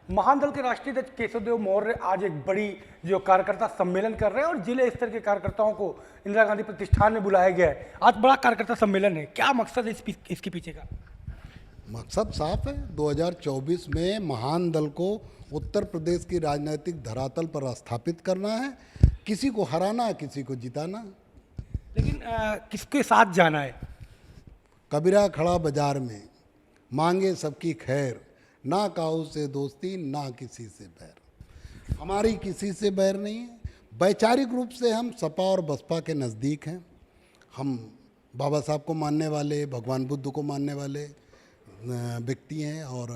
महान दल के राष्ट्रीय अध्यक्ष केशवदेव मौर्य आज एक बड़ी जो कार्यकर्ता सम्मेलन कर रहे हैं और जिले स्तर के कार्यकर्ताओं को इंदिरा गांधी प्रतिष्ठान में बुलाया गया है। आज बड़ा कार्यकर्ता सम्मेलन है, क्या मकसद है इसके पीछे का? मकसद साफ है। 2024 में महान दल को उत्तर प्रदेश की राजनीतिक धरातल पर स्थापित करना है, किसी को हराना, किसी को जिताना। लेकिन किसके साथ जाना है? कबीरा खड़ा बाजार में, मांगे सबकी खैर, ना काऊ से दोस्ती ना किसी से बैर। हमारी किसी से बैर नहीं है। वैचारिक रूप से हम सपा और बसपा के नज़दीक हैं। हम बाबा साहब को मानने वाले, भगवान बुद्ध को मानने वाले व्यक्ति हैं और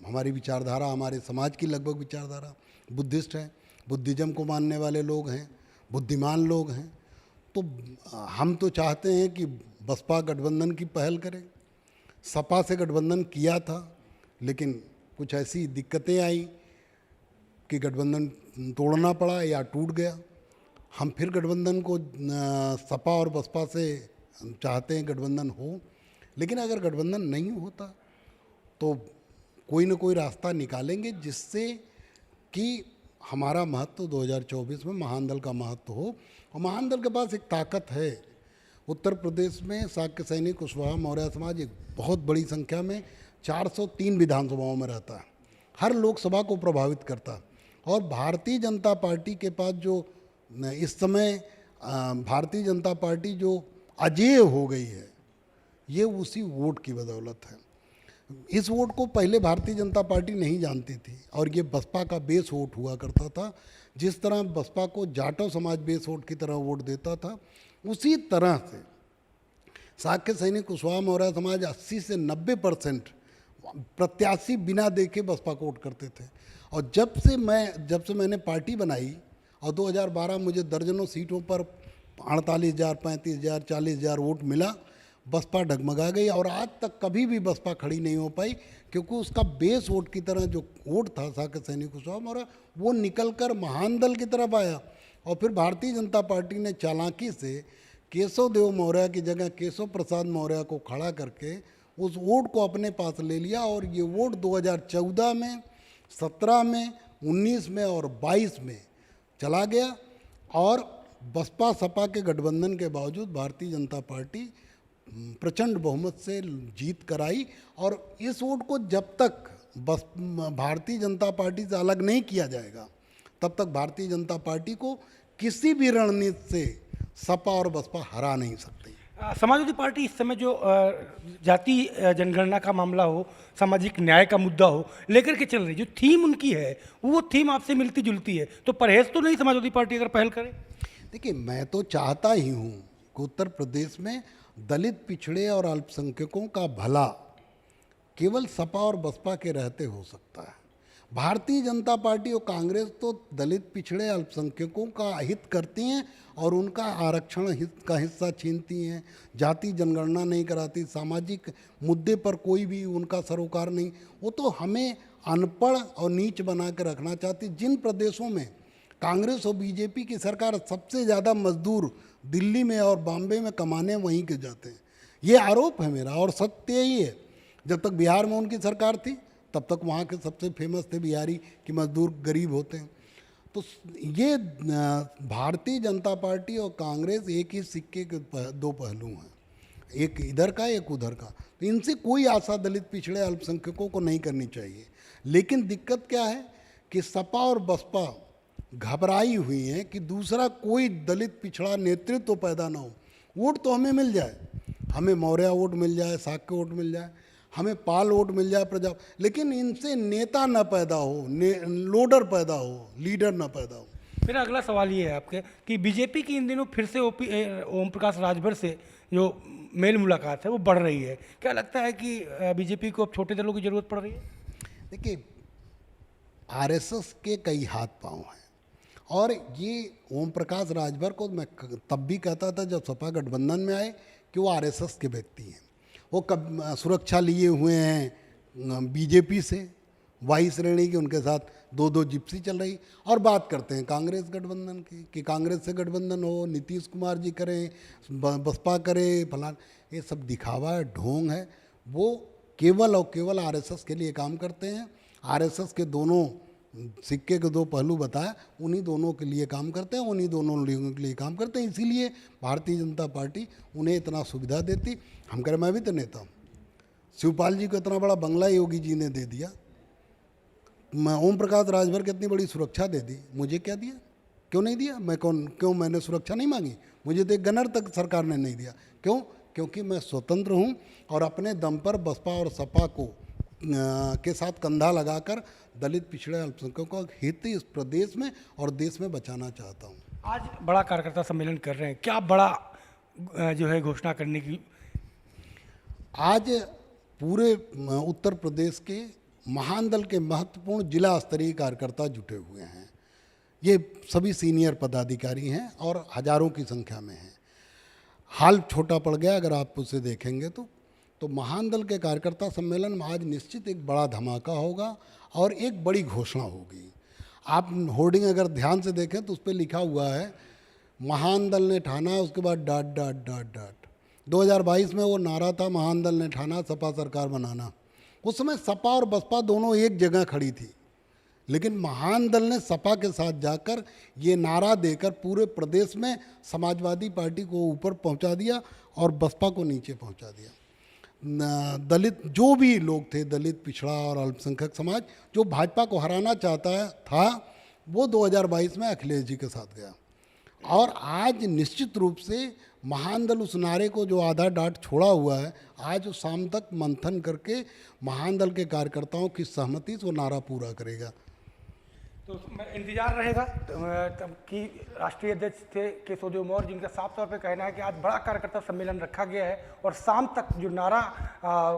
हमारी विचारधारा, हमारे समाज की लगभग विचारधारा बुद्धिस्ट है। बुद्धिज़्म को मानने वाले लोग हैं, बुद्धिमान लोग हैं। तो हम तो चाहते हैं कि बसपा गठबंधन की पहल करे। सपा से गठबंधन किया था, लेकिन कुछ ऐसी दिक्कतें आई कि गठबंधन तोड़ना पड़ा या टूट गया। हम फिर गठबंधन को सपा और बसपा से चाहते हैं गठबंधन हो, लेकिन अगर गठबंधन नहीं होता तो कोई ना कोई रास्ता निकालेंगे जिससे कि हमारा महत्व 2024 में महान दल का महत्व हो। और महान दल के पास एक ताकत है। उत्तर प्रदेश में शाक्य सैनिक कुशवाहा मौर्य समाज एक बहुत बड़ी संख्या में 403 विधानसभाओं में रहता है, हर लोकसभा को प्रभावित करता है। और भारतीय जनता पार्टी के पास जो इस समय भारतीय जनता पार्टी जो अजेय हो गई है, ये उसी वोट की बदौलत है। इस वोट को पहले भारतीय जनता पार्टी नहीं जानती थी और ये बसपा का बेस वोट हुआ करता था। जिस तरह बसपा को जाटव समाज बेस वोट की तरह वोट देता था, उसी तरह से शाक्य सैनिक कुशवाहा मौर्य समाज 80 से 90% प्रत्याशी बिना देखे बसपा को वोट करते थे। और जब से मैंने पार्टी बनाई और 2012 मुझे दर्जनों सीटों पर 48,000, 35,000, 40,000 वोट मिला, बसपा डगमगा गई। और आज तक कभी भी बसपा खड़ी नहीं हो पाई, क्योंकि उसका बेस वोट की तरह जो वोट था शाक्य सैनिक कुशवाहा मौर्य, वो निकल कर महान दल की तरफ आया। और फिर भारतीय जनता पार्टी ने चालाकी से केशवदेव मौर्य की जगह केशव प्रसाद मौर्य को खड़ा करके उस वोट को अपने पास ले लिया। और ये वोट 2014 में, 17 में, 19 में और 22 में चला गया। और बसपा सपा के गठबंधन के बावजूद भारतीय जनता पार्टी प्रचंड बहुमत से जीत कराई। और इस वोट को जब तक भारतीय जनता पार्टी से अलग नहीं किया जाएगा, तब तक भारतीय जनता पार्टी को किसी भी रणनीति से सपा और बसपा हरा नहीं सकती। समाजवादी पार्टी इस समय जो जाति जनगणना का मामला हो, सामाजिक न्याय का मुद्दा हो, लेकर के चल रही, जो थीम उनकी है वो थीम आपसे मिलती जुलती है, तो परहेज तो नहीं समाजवादी पार्टी अगर पहल करे? देखिए, मैं तो चाहता ही हूँ कि उत्तर प्रदेश में दलित, पिछड़े और अल्पसंख्यकों का भला केवल सपा और बसपा के रहते हो सकता है। भारतीय जनता पार्टी और कांग्रेस तो दलित, पिछड़े, अल्पसंख्यकों का हित करती हैं और उनका आरक्षण का हिस्सा छीनती हैं, जाति जनगणना नहीं कराती, सामाजिक मुद्दे पर कोई भी उनका सरोकार नहीं। वो तो हमें अनपढ़ और नीच बना के रखना चाहती। जिन प्रदेशों में कांग्रेस और बीजेपी की सरकार, सबसे ज़्यादा मजदूर दिल्ली में और बॉम्बे में कमाने वहीं के जाते हैं। ये आरोप है मेरा और सत्य यही है। जब तक बिहार में उनकी सरकार थी, तब तक वहाँ के सबसे फेमस थे बिहारी कि मजदूर गरीब होते हैं। तो ये भारतीय जनता पार्टी और कांग्रेस एक ही सिक्के के दो पहलू हैं, एक इधर का एक उधर का। तो इनसे कोई आशा दलित, पिछड़े, अल्पसंख्यकों को नहीं करनी चाहिए। लेकिन दिक्कत क्या है कि सपा और बसपा घबराई हुई हैं कि दूसरा कोई दलित, पिछड़ा नेतृत्व पैदा ना हो। वोट तो हमें मिल जाए, हमें मौर्य वोट मिल जाए, शाक्य वोट मिल जाए, हमें पाल वोट मिल जाए, प्रजा, लेकिन इनसे नेता न पैदा हो, लोडर पैदा हो, लीडर न पैदा हो। मेरा अगला सवाल ये है आपके कि बीजेपी की इन दिनों फिर से ओम प्रकाश राजभर से जो मेल मुलाकात है वो बढ़ रही है। क्या लगता है कि बीजेपी को अब छोटे दलों की जरूरत पड़ रही है? देखिए, आरएसएस के कई हाथ पांव हैं और ये ओम प्रकाश राजभर को मैं तब भी कहता था जब सपा गठबंधन में आए कि वो आरएसएस के व्यक्ति हैं। वो कब सुरक्षा लिए हुए हैं बीजेपी से, वाई श्रेणी की, उनके साथ 2-2 जिप्सी चल रही। और बात करते हैं कांग्रेस गठबंधन की कि कांग्रेस से गठबंधन हो, नीतीश कुमार जी करें, बसपा करे, फलान। ये सब दिखावा है, ढोंग है। वो केवल और केवल आरएसएस के लिए काम करते हैं आरएसएस के दोनों सिक्के के दो पहलू बताया, उन्हीं दोनों के लिए काम करते हैं, उन्हीं दोनों लोगों के लिए काम करते हैं। इसीलिए भारतीय जनता पार्टी उन्हें इतना सुविधा देती। हम कह रहे मैं भी तो नेता हूँ। शिवपाल जी को इतना बड़ा बंगला योगी जी ने दे दिया, मैं ओम प्रकाश राजभर को इतनी बड़ी सुरक्षा दे दी, मुझे क्या दिया? क्यों नहीं दिया? मैं क्यों मैंने सुरक्षा नहीं मांगी? मुझे तो एक गनर तक सरकार ने नहीं दिया। क्यों? क्योंकि मैं स्वतंत्र हूँ और अपने दम पर बसपा और सपा को के साथ कंधा लगाकर दलित पिछड़े अल्पसंख्यकों का हित इस प्रदेश में और देश में बचाना चाहता हूँ। आज बड़ा कार्यकर्ता सम्मेलन कर रहे हैं, क्या बड़ा जो है घोषणा करने की? आज पूरे उत्तर प्रदेश के महानदल के महत्वपूर्ण जिला स्तरीय कार्यकर्ता जुटे हुए हैं। ये सभी सीनियर पदाधिकारी हैं और हजारों की संख्या में हैं। हाल छोटा पड़ गया अगर आप उसे देखेंगे तो महानदल के कार्यकर्ता सम्मेलन में आज निश्चित एक बड़ा धमाका होगा और एक बड़ी घोषणा होगी। आप होर्डिंग अगर ध्यान से देखें तो उस पर लिखा हुआ है महानदल ने ठाना, उसके बाद डॉट डॉट डॉट डॉट। 2022 में वो नारा था महानदल ने ठाना सपा सरकार बनाना। उस समय सपा और बसपा दोनों एक जगह खड़ी थी, लेकिन महानदल ने सपा के साथ जाकर ये नारा देकर पूरे प्रदेश में समाजवादी पार्टी को ऊपर पहुंचा दिया और बसपा को नीचे पहुंचा दिया। दलित जो भी लोग थे, दलित पिछड़ा और अल्पसंख्यक समाज जो भाजपा को हराना चाहता था, वो 2022 में अखिलेश जी के साथ गया। और आज निश्चित रूप से महानदल उस नारे को जो आधा डाट छोड़ा हुआ है, आज वो शाम तक मंथन करके महानदल के कार्यकर्ताओं की सहमति से वो नारा पूरा करेगा। तो इंतजार रहेगा कि राष्ट्रीय अध्यक्ष थे केशवदेव मौर्य, जिनका साफ तौर पे कहना है कि आज बड़ा कार्यकर्ता सम्मेलन रखा गया है और शाम तक जो नारा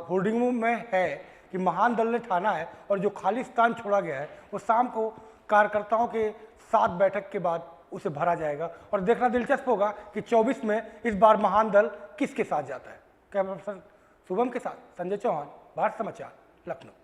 होर्डिंगों में है कि महानदल ने ठाना है और जो खाली स्थान छोड़ा गया है वो शाम को कार्यकर्ताओं के साथ बैठक के बाद उसे भरा जाएगा। और देखना दिलचस्प होगा कि 24 में इस बार महानदल किसके साथ जाता है। कैमरा पर्सन शुभम के साथ संजय चौहान, भारत समाचार, लखनऊ।